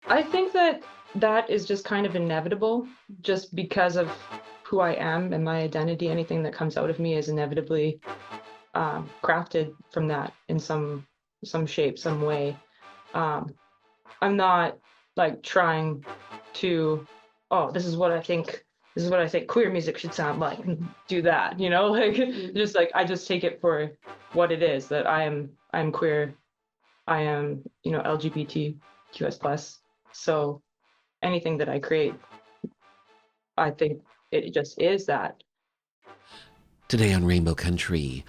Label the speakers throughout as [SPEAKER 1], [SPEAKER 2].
[SPEAKER 1] I think that that is just kind of inevitable, just because of who I am and my identity. Anything that comes out of me is inevitably crafted from that in some shape, some way. Um, I'm not like trying to, oh, this is what I think queer music should sound like, and do that, like just like I just take it for what it is, that I'm queer, I am, LGBTQS plus. So anything that I create, I think it just is that.
[SPEAKER 2] Today on Rainbow Country,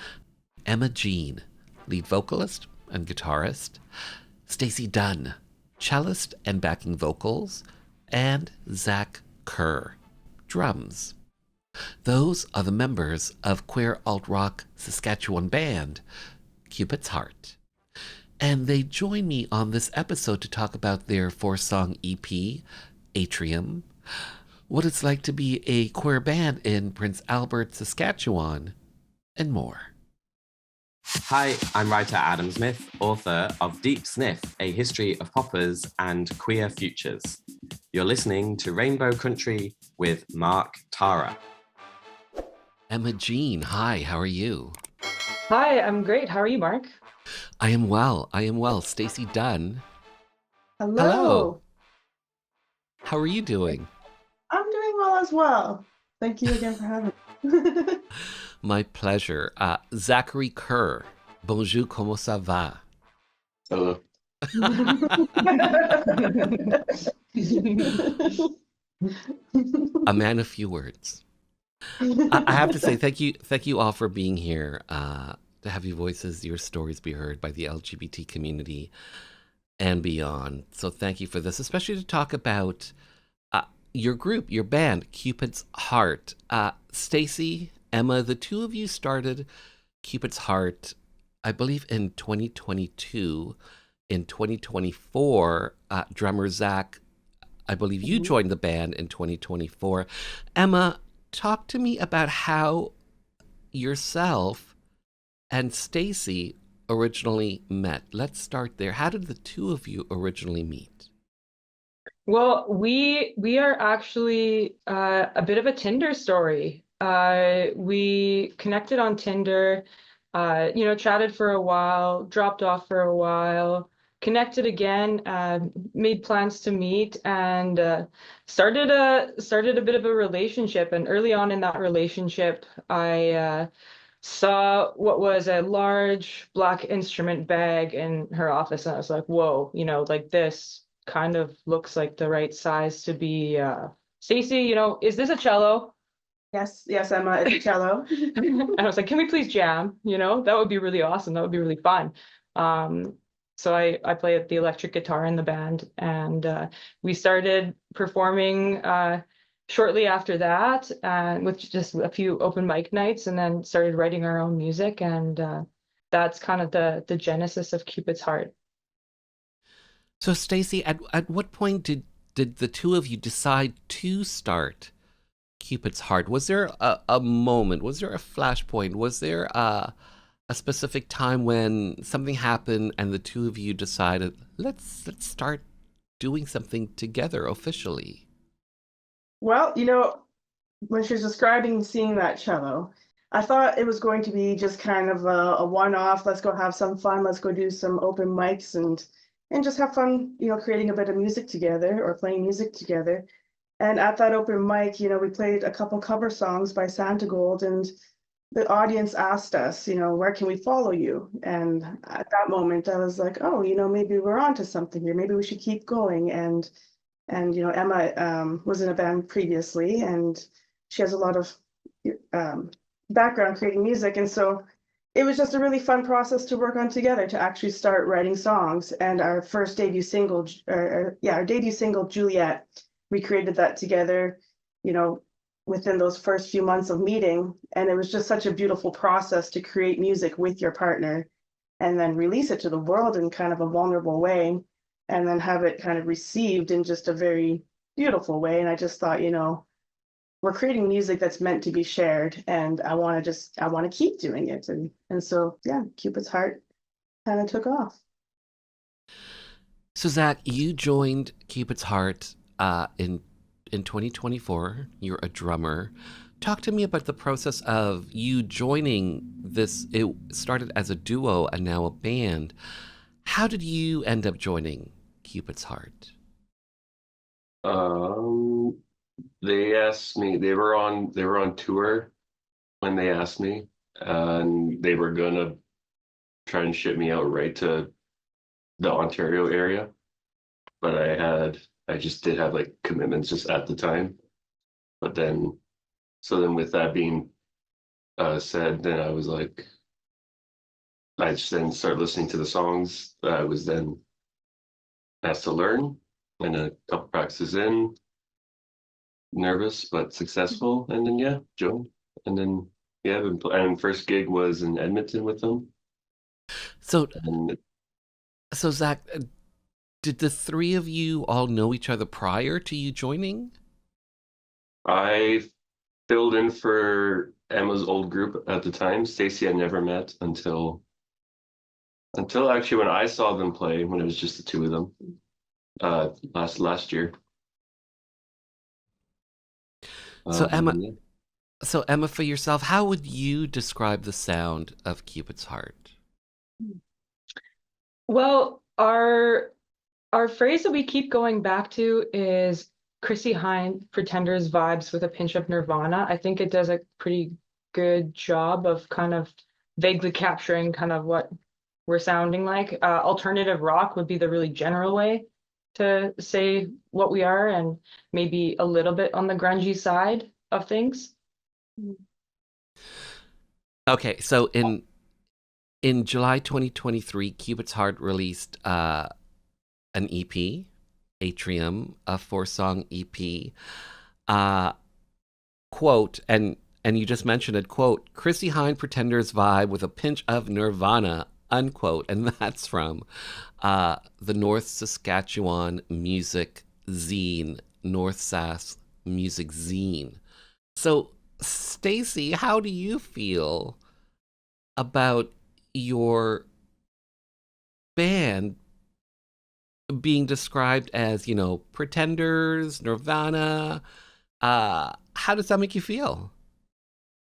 [SPEAKER 2] Emma Jean, lead vocalist and guitarist, Stacey Dunn, cellist and backing vocals, and Zach Kerr, drums. Those are the members of queer alt rock Saskatchewan band Cupid's Heart. And they join me on this episode to talk about their 4-song EP, Atrium, what it's like to be a queer band in Prince Albert, Saskatchewan, and more.
[SPEAKER 3] Hi, I'm writer Adam Smith, author of Deep Sniff, A History of Poppers and Queer Futures. You're listening to Rainbow Country with Mark Tara.
[SPEAKER 2] Emma Jean, hi, how are you?
[SPEAKER 1] Hi, I'm great. How are you, Mark?
[SPEAKER 2] I am well. Stacey Dunn, hello.
[SPEAKER 4] Hello.
[SPEAKER 2] How are you doing?
[SPEAKER 4] I'm doing well as well. Thank you again for having me.
[SPEAKER 2] My pleasure. Zachary Kerr, bonjour, comment ça va?
[SPEAKER 5] Hello.
[SPEAKER 2] A man of few words. I have to say thank you all for being here, to have your voices, your stories be heard by the LGBT community and beyond. So thank you for this, especially to talk about your group, your band, Cupid's Heart. Stacey, Emma, the two of you started Cupid's Heart, I believe, in 2022. In 2024, drummer Zach, I believe you joined the band in 2024. Emma, talk to me about how yourself and Stacey originally met. Let's start there. How did the two of you originally meet?
[SPEAKER 1] Well, we are actually a bit of a Tinder story. We connected on Tinder, chatted for a while, dropped off for a while, connected again, made plans to meet, and started a bit of a relationship. And early on in that relationship, I saw what was a large black instrument bag in her office, and I was like, whoa, like this kind of looks like the right size to be Stacey, is this a cello?
[SPEAKER 4] Yes, Emma, it's a cello.
[SPEAKER 1] And I was like, can we please jam? That would be really awesome. That would be really fun. So I play the electric guitar in the band, and we started performing shortly after that, with just a few open mic nights, and then started writing our own music, and that's kind of the genesis of Cupid's Heart.
[SPEAKER 2] So, Stacey, at what point did the two of you decide to start Cupid's Heart? Was there a moment? Was there a flashpoint? Was there a specific time when something happened and the two of you decided, let's start doing something together officially?
[SPEAKER 4] Well, when she was describing seeing that cello, I thought it was going to be just kind of a one-off. Let's go have some fun. Let's go do some open mics and just have fun, creating a bit of music together or playing music together. And at that open mic, we played a couple cover songs by Santa Gold, and the audience asked us, where can we follow you? And at that moment, I was like, oh, maybe we're onto something here. Maybe we should keep going. And Emma was in a band previously, and she has a lot of background creating music. And so it was just a really fun process to work on together to actually start writing songs. And our first debut single, our debut single, Juliet, we created that together, within those first few months of meeting. And it was just such a beautiful process to create music with your partner and then release it to the world in kind of a vulnerable way, and then have it kind of received in just a very beautiful way. And I just thought, we're creating music that's meant to be shared, and I want to keep doing it. And so, yeah, Cupid's Heart kind of took off.
[SPEAKER 2] So Zach, you joined Cupid's Heart in 2024. You're a drummer. Talk to me about the process of you joining this. It started as a duo and now a band. How did you end up joining Cupid's Heart?
[SPEAKER 5] Um, they asked me. They were on tour when they asked me, and they were gonna try and ship me out right to the Ontario area, but I just did have like commitments just at the time. But then, so then with that being said, then I was like, I just then started listening to the songs that I was then asked to learn, and a couple practices in, nervous but successful, and then yeah, joined, and then yeah, and first gig was in Edmonton with them,
[SPEAKER 2] So,
[SPEAKER 5] and
[SPEAKER 2] so Zach, did the three of you all know each other prior to you joining?
[SPEAKER 5] I filled in for Emma's old group at the time. Stacy I never met until actually when I saw them play when it was just the two of them last year.
[SPEAKER 2] So Emma,
[SPEAKER 5] Yeah.
[SPEAKER 2] so Emma, for yourself, how would you describe the sound of Cupid's Heart?
[SPEAKER 1] Well, our phrase that we keep going back to is Chrissy Hynde Pretenders vibes with a pinch of Nirvana. I think it does a pretty good job of kind of vaguely capturing kind of what we're sounding like. Alternative rock would be the really general way to say what we are, and maybe a little bit on the grungy side of things.
[SPEAKER 2] Okay, so in July 2023, Cupid's Heart released an EP, Atrium, a 4-song EP. Uh, quote, and you just mentioned it, quote, Chrissy Hynde Pretenders vibe with a pinch of Nirvana, unquote. And that's from the North Saskatchewan Music Zine, North Sass Music Zine. So, Stacy, how do you feel about your band being described as, pretenders, Nirvana? How does that make you feel?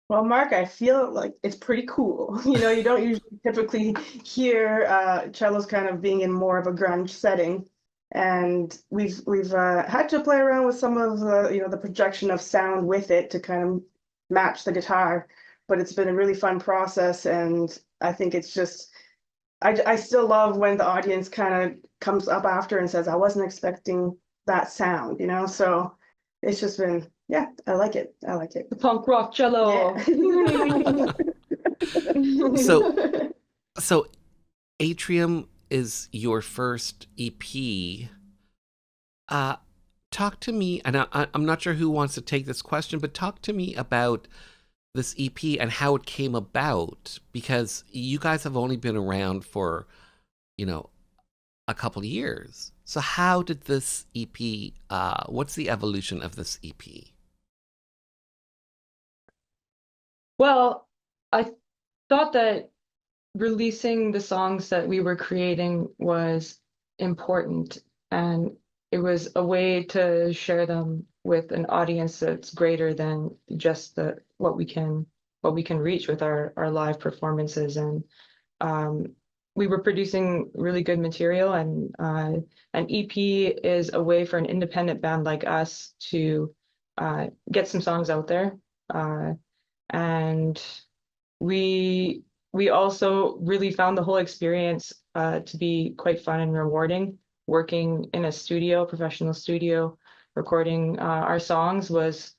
[SPEAKER 4] Well, Mark, I feel like it's pretty cool. You don't usually typically hear cellos kind of being in more of a grunge setting, and we've had to play around with some of the projection of sound with it to kind of match the guitar. But it's been a really fun process, and I think it's just I still love when the audience kind of comes up after and says, "I wasn't expecting that sound," So it's just been, yeah, I like it. I like it.
[SPEAKER 1] The punk rock cello.
[SPEAKER 4] Yeah.
[SPEAKER 2] So, so Atrium is your first EP. Uh, Talk to me, and I'm not sure who wants to take this question, but talk to me about this EP and how it came about, because you guys have only been around for, a couple years. So how did this EP, what's the evolution of this EP?
[SPEAKER 1] Well, I thought that releasing the songs that we were creating was important, and it was a way to share them with an audience that's greater than just the what we can reach with our live performances. And um, we were producing really good material, and an EP is a way for an independent band like us to get some songs out there. And we we also really found the whole experience to be quite fun and rewarding. Working in a studio, professional studio, recording our songs was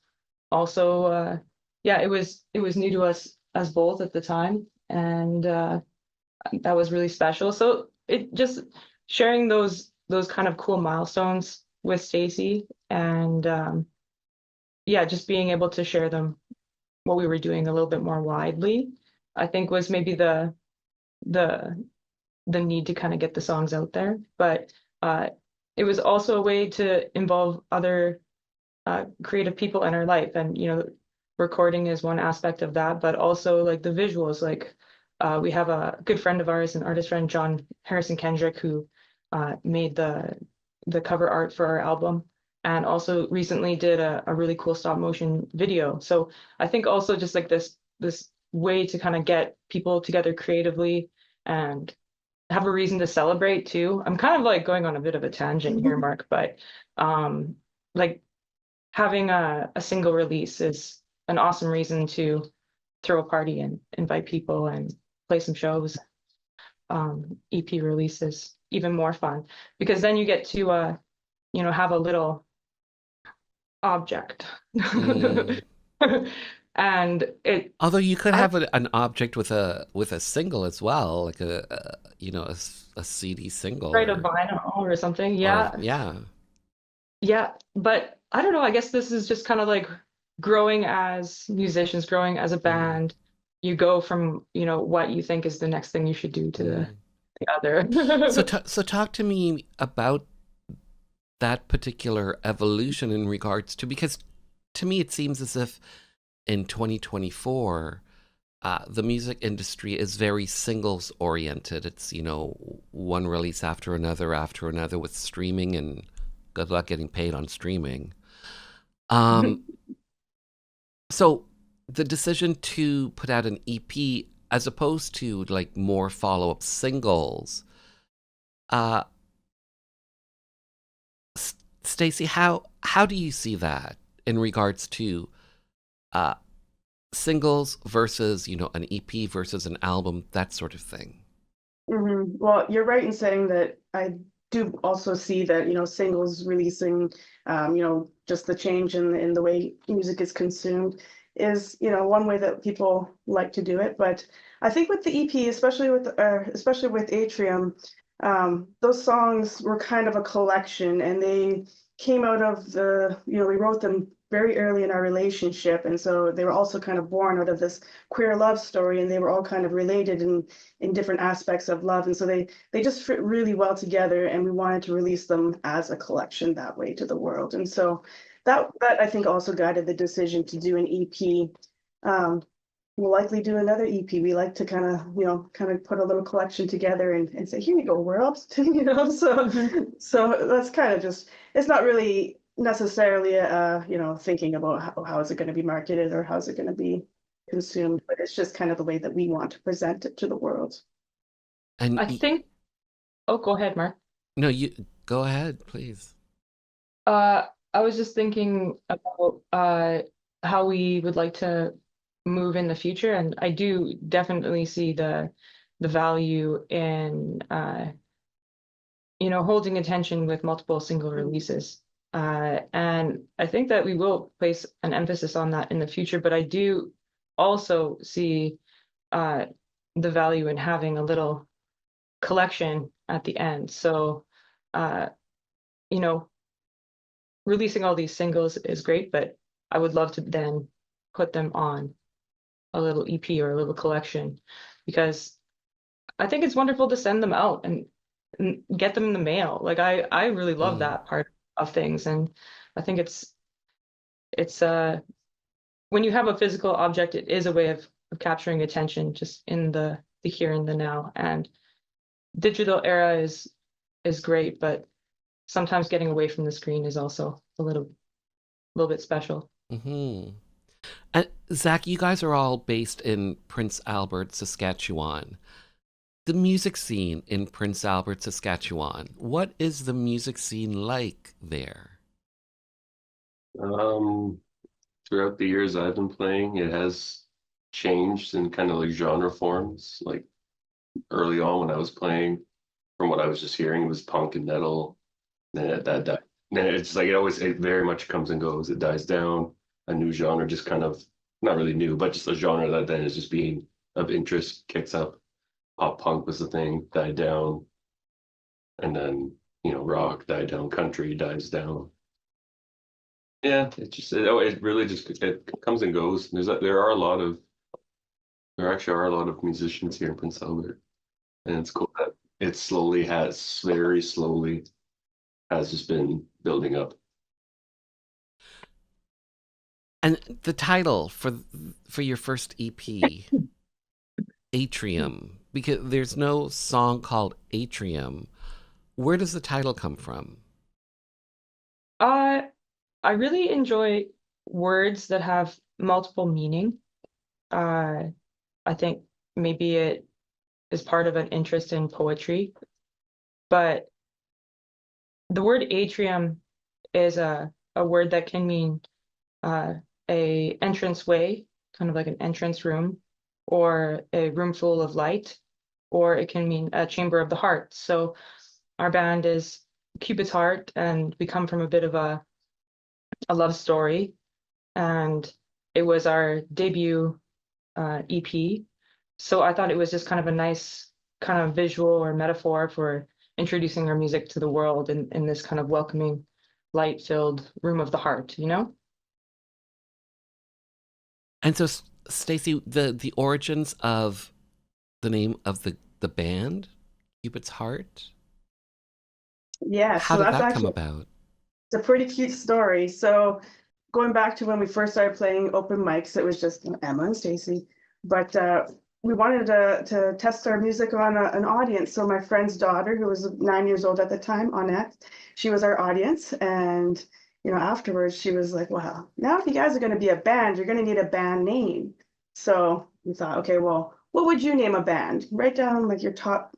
[SPEAKER 1] also yeah, it was new to us as both at the time, and that was really special. So it just sharing those kind of cool milestones with Stacy, and yeah, just being able to share them, what we were doing, a little bit more widely, I think was maybe the the need to kind of get the songs out there. But uh, it was also a way to involve other creative people in our life, and recording is one aspect of that, but also like the visuals. Like we have a good friend of ours, an artist friend, John Harrison Kendrick, who made the cover art for our album, and also recently did a really cool stop motion video. So I think also just like this way to kind of get people together creatively and have a reason to celebrate too. I'm kind of like going on a bit of a tangent here, Mark, but like having a single release is an awesome reason to throw a party and invite people and play some shows. EP release is even more fun because then you get to have a little object.
[SPEAKER 2] Mm.
[SPEAKER 1] And it
[SPEAKER 2] Although you could
[SPEAKER 1] I
[SPEAKER 2] have an object with a single as well, like a CD single
[SPEAKER 1] write a vinyl or something.
[SPEAKER 2] or
[SPEAKER 1] Yeah.
[SPEAKER 2] yeah.
[SPEAKER 1] Yeah. But I don't know. I guess this is just kind of like growing as musicians, growing as a
[SPEAKER 2] Mm,
[SPEAKER 1] band. You go from, what you think is the next thing you should do to the,
[SPEAKER 2] mm.
[SPEAKER 1] the other.
[SPEAKER 2] So talk to me about that particular evolution in regards to, because to me it seems as if in 2024 the music industry is very singles oriented. It's one release after another with streaming, and good luck getting paid on streaming. Um, so the decision to put out an EP as opposed to like more follow-up singles, uh, Stacey, how do you see that in regards to uh, singles versus an EP versus an album, that sort of thing?
[SPEAKER 4] Well, you're right in saying that I do also see that, singles releasing, just the change in the way music is consumed is, one way that people like to do it. But I think with the EP, especially with Atrium, those songs were kind of a collection, and they came out of we wrote them very early in our relationship, and so they were also kind of born out of this queer love story, and they were all kind of related in different aspects of love, and so they just fit really well together, and we wanted to release them as a collection that way to the world. And so that I think also guided the decision to do an EP. We'll likely do another EP. We like to kind of put a little collection together and say, here you go, world. So that's kind of just, it's not really necessarily thinking about how is it going to be marketed or how is it going to be consumed, but it's just kind of the way that we want to present it to the world.
[SPEAKER 2] And
[SPEAKER 1] I think, oh, go ahead, Mark.
[SPEAKER 2] no, you go ahead, please.
[SPEAKER 1] I was just thinking about how we would like to move in the future, and I do definitely see the value in holding attention with multiple single releases. And I think that we will place an emphasis on that in the future, but I do also see the value in having a little collection at the end. So, you know, releasing all these singles is great, but I would love to then put them on a little EP or a little collection, because I think it's wonderful to send them out and get them in the mail. Like I really love
[SPEAKER 2] Mm.
[SPEAKER 1] that part of things, and I think it's when you have a physical object, it is a way of capturing attention just in the here and the now. And digital era is great, but sometimes getting away from the screen is also a little bit special.
[SPEAKER 2] Hmm. And Zach, you guys are all based in Prince Albert, Saskatchewan. The music scene in Prince Albert, Saskatchewan. What is the music scene like there?
[SPEAKER 5] Throughout the years I've been playing, it has changed in kind of like genre forms. Like early on when I was playing, from what I was just hearing, it was punk and metal. Then that died. Then it's like it very much comes and goes. It dies down. A new genre just kind of, not really new, but just a genre that then is just being of interest kicks up. Pop punk was the thing, died down, and then rock died down, country dies down. Yeah, it really just it comes and goes. There actually are a lot of musicians here in Prince Albert, and it's cool that it very slowly has just been building up.
[SPEAKER 2] And the title for your first EP, Atrium, because there's no song called Atrium. where does the title come from?
[SPEAKER 1] Uh, I really enjoy words that have multiple meaning. Uh, I think maybe it is part of an interest in poetry, but the word atrium is a word that can mean uh, a entrance way, kind of like an entrance room, or a room full of light, or it can mean a chamber of the heart. So our band is Cupid's Heart, and we come from a bit of a love story, and it was our debut EP. So I thought it was just kind of a nice kind of visual or metaphor for introducing our music to the world in this kind of welcoming, light-filled room of the heart, you know?
[SPEAKER 2] And so, Stacy, the origins of the name of the band, Cupid's Heart,
[SPEAKER 4] Yeah,
[SPEAKER 2] how
[SPEAKER 4] so
[SPEAKER 2] did
[SPEAKER 4] that's
[SPEAKER 2] that come
[SPEAKER 4] actually
[SPEAKER 2] about?
[SPEAKER 4] it's a pretty cute story. So going back to when we first started playing open mics, it was just Emma and Stacy, but we wanted to test our music on an audience. So my friend's daughter, who was 9 years old at the time, Annette, she was our audience, and afterwards she was like, "Well, now if you guys are going to be a band, you're going to need a band name." So we thought, okay, well, what would you name a band? Write down like your top,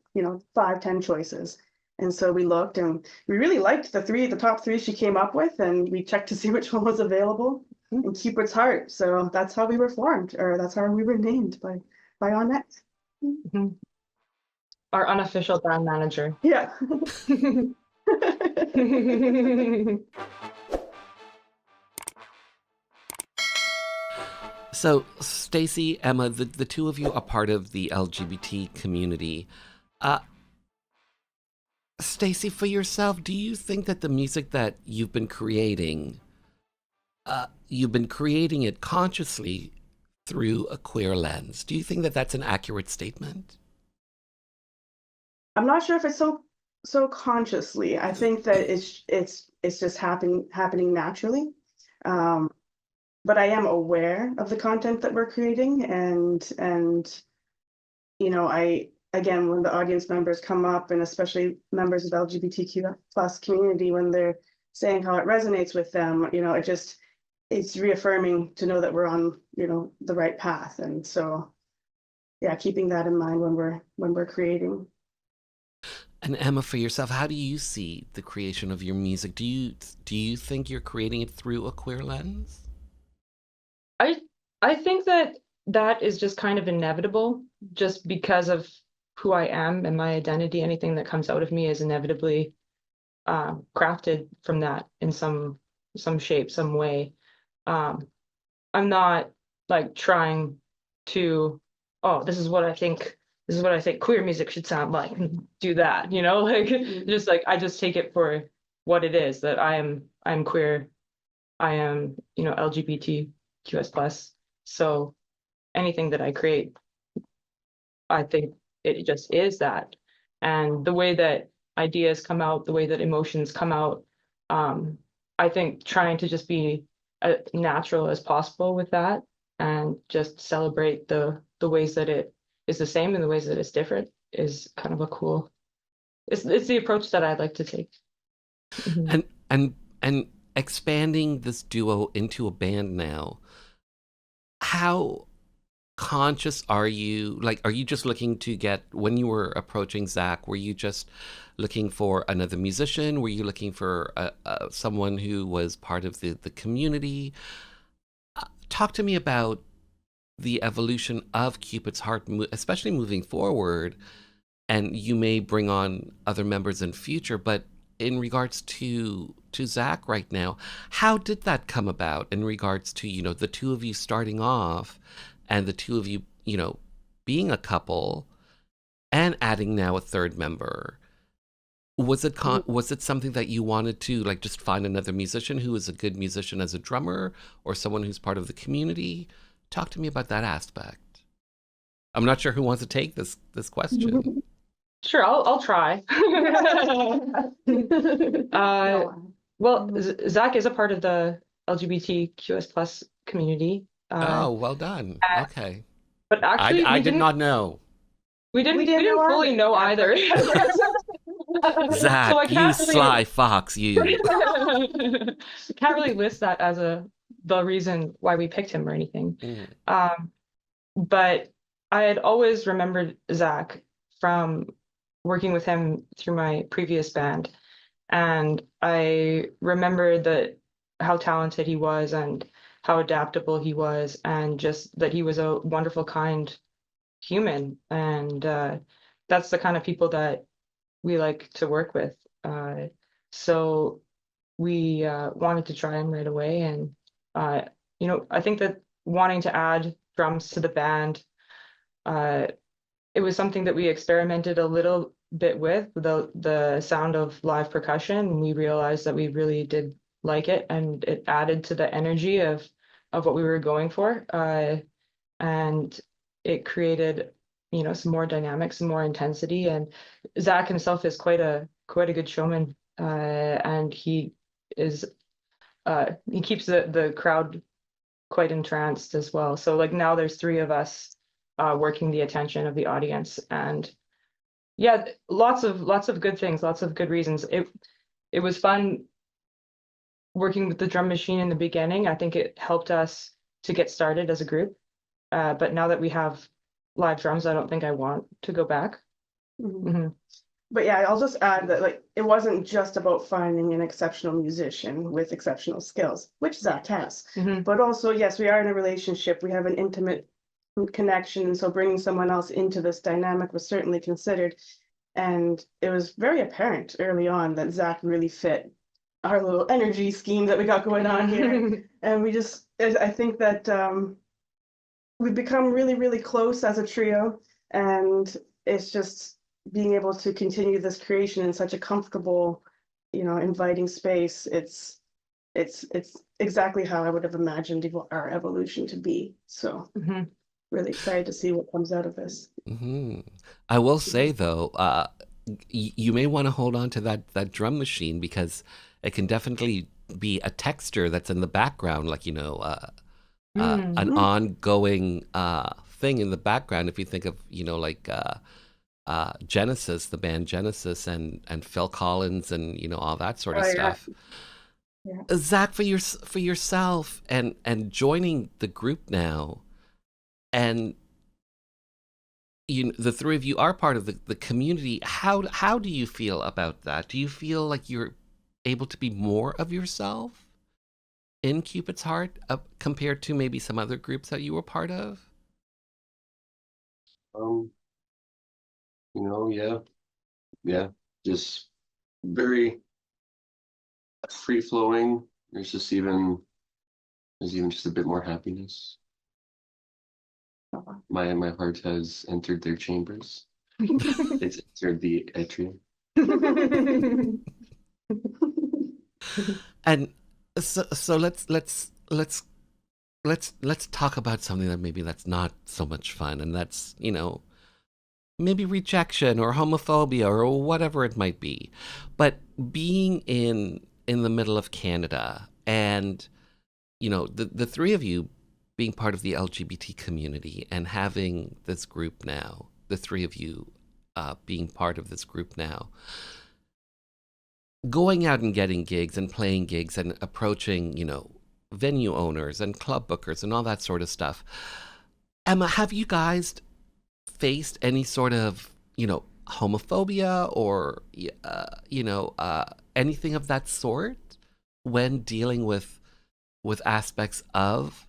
[SPEAKER 4] 5, 10 choices. And so we looked and we really liked the top three she came up with, and we checked to see which one was available. And Cupid's Heart. So that's how we were formed, or that's how we were named by Annette.
[SPEAKER 1] Mhm. Our unofficial band manager.
[SPEAKER 4] Yeah.
[SPEAKER 2] So, Stacy, Emma, the two of you are part of the LGBT community. Uh, Stacy, for yourself, do you think that the music that you've been creating it consciously through a queer lens? Do you think that that's an accurate statement?
[SPEAKER 4] I'm not sure if it's so consciously. I think that it's just happening naturally. Um, but I am aware of the content that we're creating, and I again, when the audience members come up, and especially members of the LGBTQ plus community, when they're saying how it resonates with them, it's reaffirming to know that we're on the right path. And so yeah, keeping that in mind when we're creating.
[SPEAKER 2] And Emma, for yourself, how do you see the creation of your music? Do you think you're creating it through a queer lens?
[SPEAKER 1] I I think that is just kind of inevitable, just because of who I am and my identity. Anything that comes out of me is inevitably crafted from that in some shape, some way. Um, I'm not like trying to, oh, this is what I think queer music should sound like, and do that, like just like I just take it for what it is, that I'm queer, I am, LGBTQS plus. So anything that I create, I think it just is that. And the way that ideas come out, the way that emotions come out, um, I think trying to just be natural as possible with that, and just celebrate the ways that it is the same and the ways that it's different, is kind of a cool. It's the approach that I'd like to take. Mhm.
[SPEAKER 2] And expanding this duo into a band now, how conscious are you? Like, are you just looking to get, when you were approaching Zach, were you just looking for another musician? Were you looking for someone who was part of the community? Talk to me about the evolution of Cupid's Heart, especially moving forward. And you may bring on other members in future, but in regards to Zach right now, how did that come about in regards to, the two of you starting off and the two of you, being a couple and adding now a third member? Was it something that you wanted to, like, just find another musician who is a good musician as a drummer, or someone who's part of the community? Talk to me about that aspect. I'm not sure who wants to take this question.
[SPEAKER 1] Sure, I'll try. Uh, well, Zach is a part of the LGBTQS plus community.
[SPEAKER 2] Oh, well done.
[SPEAKER 1] Uh,
[SPEAKER 2] Okay.
[SPEAKER 1] but actually,
[SPEAKER 2] I did not know.
[SPEAKER 1] we
[SPEAKER 4] We
[SPEAKER 1] didn't
[SPEAKER 4] didn't know
[SPEAKER 1] fully know either. So I
[SPEAKER 2] Zach, you
[SPEAKER 1] can't really
[SPEAKER 2] sly fox, you.
[SPEAKER 1] can't really list that as the reason why we picked him or anything.
[SPEAKER 2] Mm.
[SPEAKER 1] Um, but I had always remembered Zach from working with him through my previous band, and I remembered that how talented he was and how adaptable he was, and just that he was a wonderful, kind human. And that's the kind of people that we like to work with. So we wanted to try him right away. And, uh, I think that wanting to add drums to the band, uh, it was something that we experimented a little bit with the sound of live percussion. And we realized that we really did like it, and it added to the energy of what we were going for. And it created, some more dynamics, some more intensity. And Zach himself is quite a good showman, and is he keeps the crowd quite entranced as well. So like now there's three of us working the attention of the audience, and yeah, lots of good things, lots of good reasons. It was fun working with the drum machine in the beginning. I think it helped us to get started as a group. But now that we have live drums, I don't think I want to go back.
[SPEAKER 4] Mhm.
[SPEAKER 1] Hmm.
[SPEAKER 4] But yeah, I'll just add that like it wasn't just about finding an exceptional musician with exceptional skills, which Zach has,
[SPEAKER 1] Hmm.
[SPEAKER 4] but also yes, we are in a relationship. We have an intimate connection, so bringing someone else into this dynamic was certainly considered, and it was very apparent early on that Zach really fit our little energy scheme that we got going on here, and I think that we've become really, really close as a trio, and it's just being able to continue this creation in such a comfortable, inviting space. It's exactly how I would have imagined our evolution to be. So
[SPEAKER 1] Hmm.
[SPEAKER 4] really excited to see what comes out of this.
[SPEAKER 2] Hmm. I will say though, you may want to hold on to that drum machine because it can definitely be a texture that's in the background, like an
[SPEAKER 1] Mm.
[SPEAKER 4] Mhm.
[SPEAKER 2] ongoing thing in the background. If you think of like Genesis, the band Genesis, and Phil Collins, and all that sort of
[SPEAKER 4] Oh yeah,
[SPEAKER 2] stuff.
[SPEAKER 4] yeah.
[SPEAKER 2] Zach, for yourself and joining the group now, and the three of you are part of the community. How do you feel about that? Do you feel like you're able to be more of yourself in Cupid's Heart compared to maybe some other groups that you were part of?
[SPEAKER 5] Um, yeah, yeah, just very free flowing. There's even just a bit more happiness. My heart has entered their chambers. It's entered the atrium.
[SPEAKER 2] And so let's talk about something that maybe that's not so much fun, and that's maybe rejection or homophobia or whatever it might be. But being in the middle of Canada, and the three of you being part of the LGBT community and having this group now, the three of you being part of this group now, going out and getting gigs and playing gigs and approaching, venue owners and club bookers and all that sort of stuff. Emma, have you guys faced any sort of, homophobia or, anything of that sort when dealing with aspects of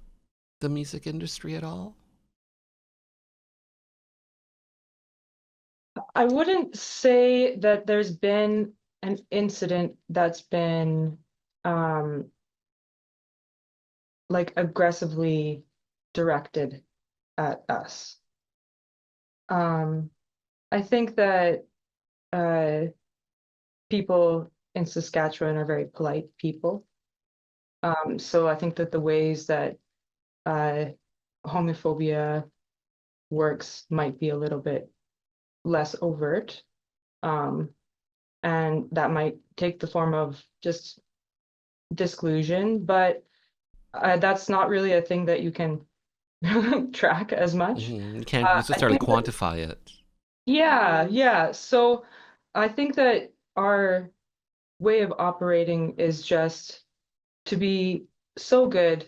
[SPEAKER 2] the music industry at all?
[SPEAKER 1] I wouldn't say that there's been an incident that's been um, like aggressively directed at us. Um, I think that uh, people in Saskatchewan are very polite people. So I think that the ways that uh, homophobia works might be a little bit less overt. Um, and that might take the form of just disclusion, but that's not really a thing that you can track as much.
[SPEAKER 2] You can't
[SPEAKER 1] I
[SPEAKER 2] necessarily
[SPEAKER 1] think that,
[SPEAKER 2] quantify it.
[SPEAKER 1] yeah, yeah. So I think that our way of operating is just to be so good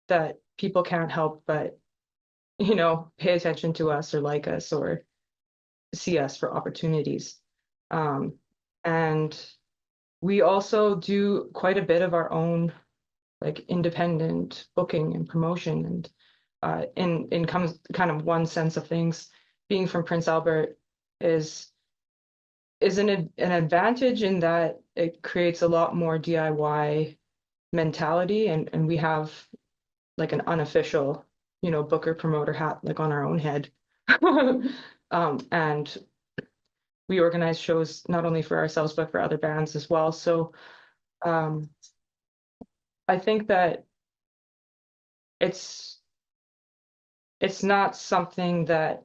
[SPEAKER 1] that people can't help but, pay attention to us or like us or see us for opportunities. Um, and we also do quite a bit of our own like independent booking and promotion and in comes kind of one sense of things, being from Prince Albert is an advantage in that it creates a lot more DIY mentality and we have like an unofficial, booker promoter hat like on our own head. And we organize shows not only for ourselves but for other bands as well. So um, I think that it's it's not something that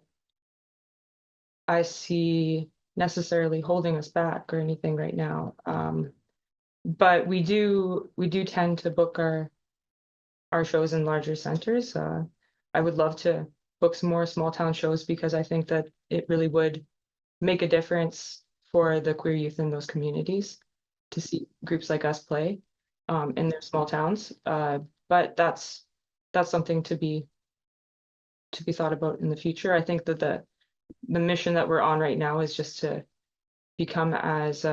[SPEAKER 1] I see necessarily holding us back or anything right now. But we do tend to book our shows in larger centers. I would love to book some more small town shows because I think that it really would make a difference for the queer youth in those communities to see groups like us play in their small towns. But that's something to be thought about in the future. I think that the mission that we're on right now is just to become as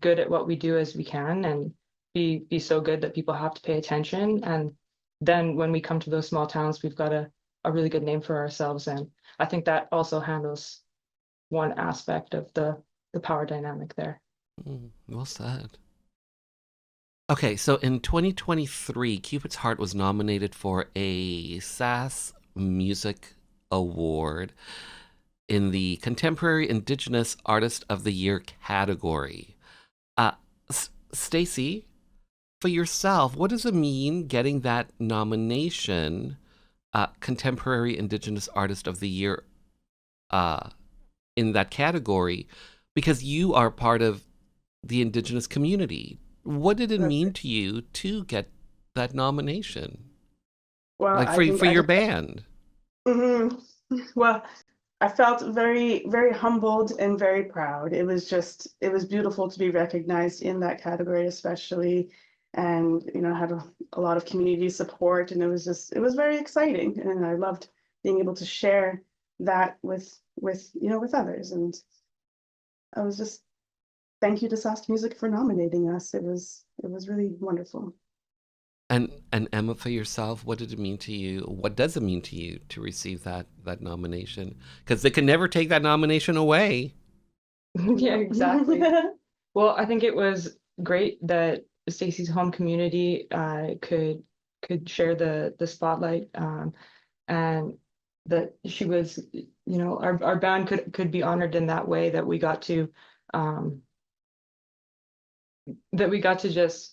[SPEAKER 1] good at what we do as we can and be so good that people have to pay attention. And then when we come to those small towns, we've got a really good name for ourselves. And I think that also handles one aspect of the power dynamic there.
[SPEAKER 2] Well said. Okay, so in 2023, Cupid's Heart was nominated for a SAS Music Award in the Contemporary Indigenous Artist of the Year category. Stacy, for yourself, what does it mean getting that nomination, Contemporary Indigenous Artist of the Year, in that category? Because you are part of the Indigenous community. What did it mean to you to get that nomination?
[SPEAKER 4] Well,
[SPEAKER 2] Like
[SPEAKER 4] I
[SPEAKER 2] for
[SPEAKER 4] think
[SPEAKER 2] your band?
[SPEAKER 4] Mhm. Well, I felt very, very humbled and very proud. It was beautiful to be recognized in that category, especially, and had a lot of community support, and it was very exciting, and I loved being able to share that with others, and I was just thank you to Sask Music for nominating us. It was really wonderful.
[SPEAKER 2] And Emma, for yourself, what did it mean to you? What does it mean to you to receive that nomination? Because they can never take that nomination away.
[SPEAKER 1] Yeah, exactly. Well, I think it was great that Stacey's home community could share the spotlight, and that she was, our band could be honored in that way, um, that we got to just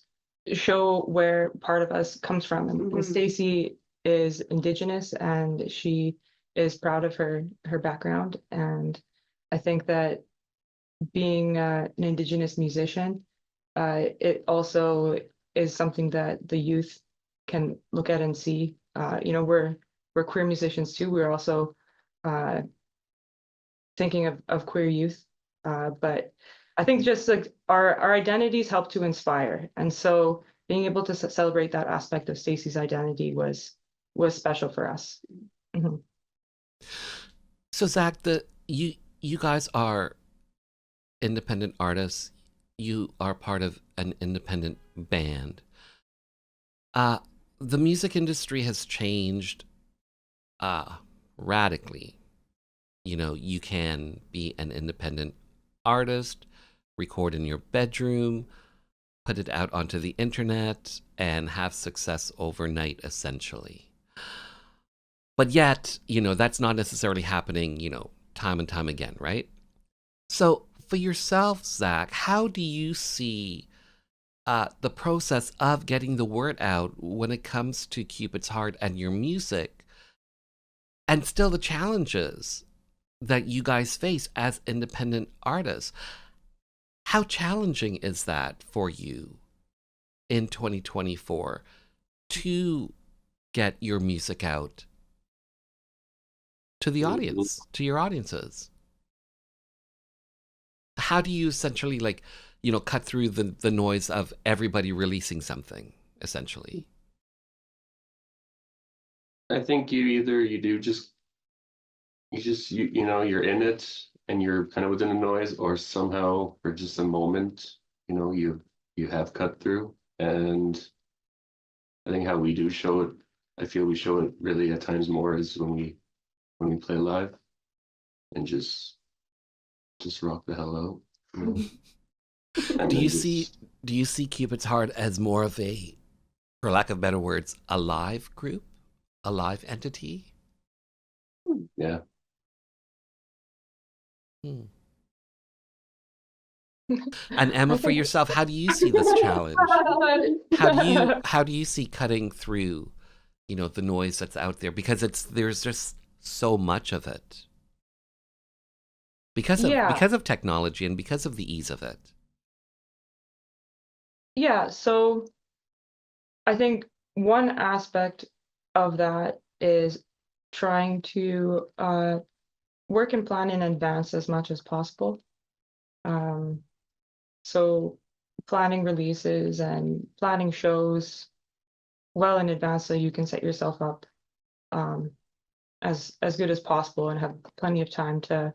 [SPEAKER 1] show where part of us comes from. And
[SPEAKER 4] Mhm.
[SPEAKER 1] Stacey is Indigenous and she is proud of her background. And I think that being an Indigenous musician, it also is something that the youth can look at and see. We're queer musicians too. We're also uh, thinking of queer youth, but I think just like our identities help to inspire, and so being able to celebrate that aspect of Stacey's identity was special for us. Mhm.
[SPEAKER 2] So Zach, you guys are independent artists. You are part of an independent band. Uh, the music industry has changed radically. You can be an independent artist, record in your bedroom, put it out onto the internet, and have success overnight, essentially. But yet, that's not necessarily happening, time and time again, right? So for yourself, Zach, how do you see the process of getting the word out when it comes to Cupid's Heart and your music, and still the challenges that you guys face as independent artists? How challenging is that for you in 2024 to get your music out to the audience, to your audiences? how do you essentially like, you know, cut through the noise of everybody releasing something, essentially?
[SPEAKER 5] I think you know you're in it and you're kind of within the noise, or somehow for just a moment, you know, you have cut through. And I think how we do show it, I feel we show it really at times more is when we play live and just rock the hell out, you know, and
[SPEAKER 2] Do
[SPEAKER 5] then
[SPEAKER 2] you see
[SPEAKER 5] just
[SPEAKER 2] do you see Cupid's Heart as more of a, for lack of better words, a live group, a live entity?
[SPEAKER 5] yeah.
[SPEAKER 2] Hmm. And Emma,
[SPEAKER 1] I
[SPEAKER 2] for
[SPEAKER 1] think.
[SPEAKER 2] yourself, how do you see this challenge? How do you see cutting through, you know, the noise that's out there, because there's just so much of it
[SPEAKER 1] Yeah,
[SPEAKER 2] because of technology and because of the ease of it.
[SPEAKER 1] yeah. So I think one aspect of that is trying to work and plan in advance as much as possible. Um, so planning releases and planning shows well in advance so you can set yourself up um, as good as possible and have plenty of time to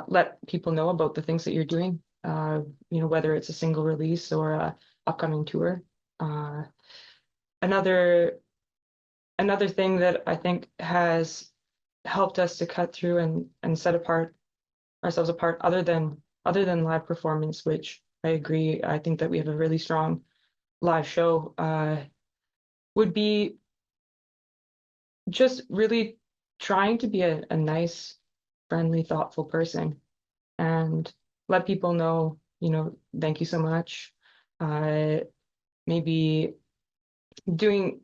[SPEAKER 1] let people know about the things that you're doing. You know, whether it's a single release or a upcoming tour. Uh, another another thing that I think has helped us to cut through and set apart ourselves apart, other than live performance, which I agree, I think that we have a really strong live show, would be just really trying to be a nice, friendly, thoughtful person and let people know, you know, thank you so much. Maybe doing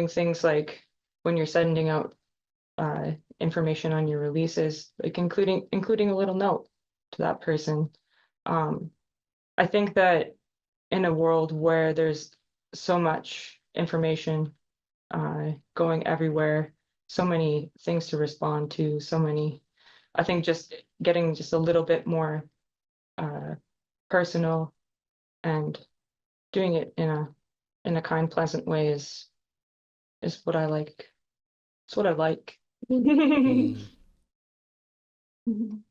[SPEAKER 1] things like when you're sending out information on your releases, like including a little note to that person. Um, I think that in a world where there's so much information going everywhere, so many things to respond to, I think just getting just a little bit more uh, personal and doing it in a kind, pleasant way is what I like. It's what I like.
[SPEAKER 2] Mm.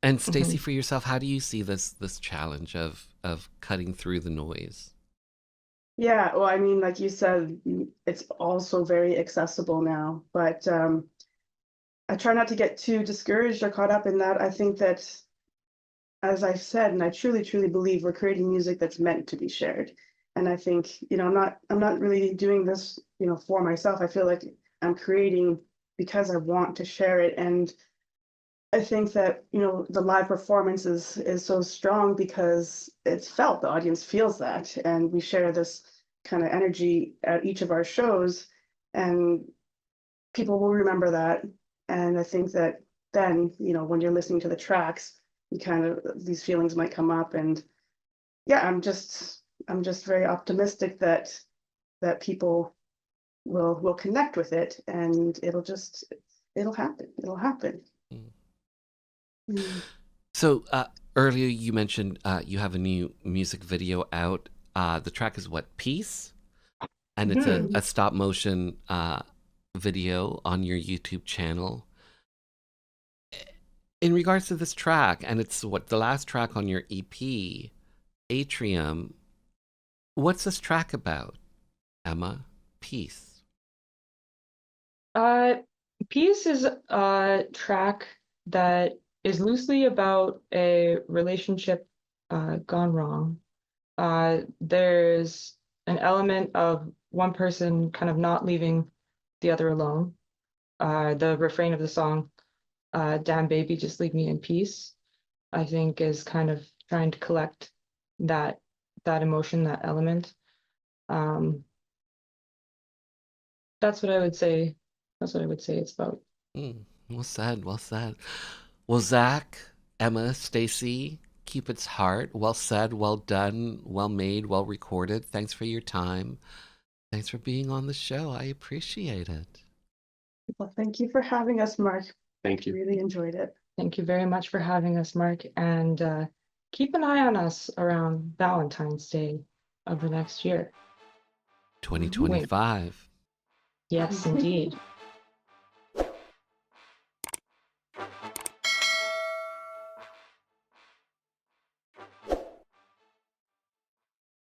[SPEAKER 2] And Stacy,
[SPEAKER 1] Mhm.
[SPEAKER 2] for yourself, how do you see this challenge of cutting through the noise?
[SPEAKER 4] Yeah, well, I mean, like you said, it's also very accessible now, but I try not to get too discouraged or caught up in that. I think that, as I've said, and I truly, truly believe we're creating music that's meant to be shared. And I think, I'm not really doing this, for myself. I feel like I'm creating because I want to share it. And I think that, the live performance is so strong because it's felt, the audience feels that, and we share this kind of energy at each of our shows, and people will remember that. And I think that then, when you're listening to the tracks, you kind of these feelings might come up. And yeah, I'm just very optimistic that people will connect with it, and it'll happen. It'll happen.
[SPEAKER 2] Mm.
[SPEAKER 4] Mm.
[SPEAKER 2] So earlier you mentioned you have a new music video out. The track is what, Peace? And it's a
[SPEAKER 1] Mhm.
[SPEAKER 2] stop motion video on your YouTube channel. In regards to this track, and it's what, the last track on your EP, Atrium, what's this track about, Emma? Peace.
[SPEAKER 1] Uh, Peace is a track that is loosely about a relationship gone wrong. There's an element of one person kind of not leaving the other alone. The refrain of the song, "Damn baby, just leave me in peace," I think is kind of trying to collect that that emotion, that element. Um, that's what I would say. That's what I would say it's about.
[SPEAKER 2] Mm, well said, well said. Well, Zach, Emma, Stacy, Cupid's Heart, well said, well done, well made, well recorded. Thanks for your time. Thanks for being on the show. I appreciate it.
[SPEAKER 4] Well, thank you for having us, Mark.
[SPEAKER 5] Thank you.
[SPEAKER 4] Really enjoyed it.
[SPEAKER 1] Thank you very much for having us, Mark, and keep an eye on us around Valentine's Day of the next year.
[SPEAKER 2] 2025.
[SPEAKER 1] Yes, indeed.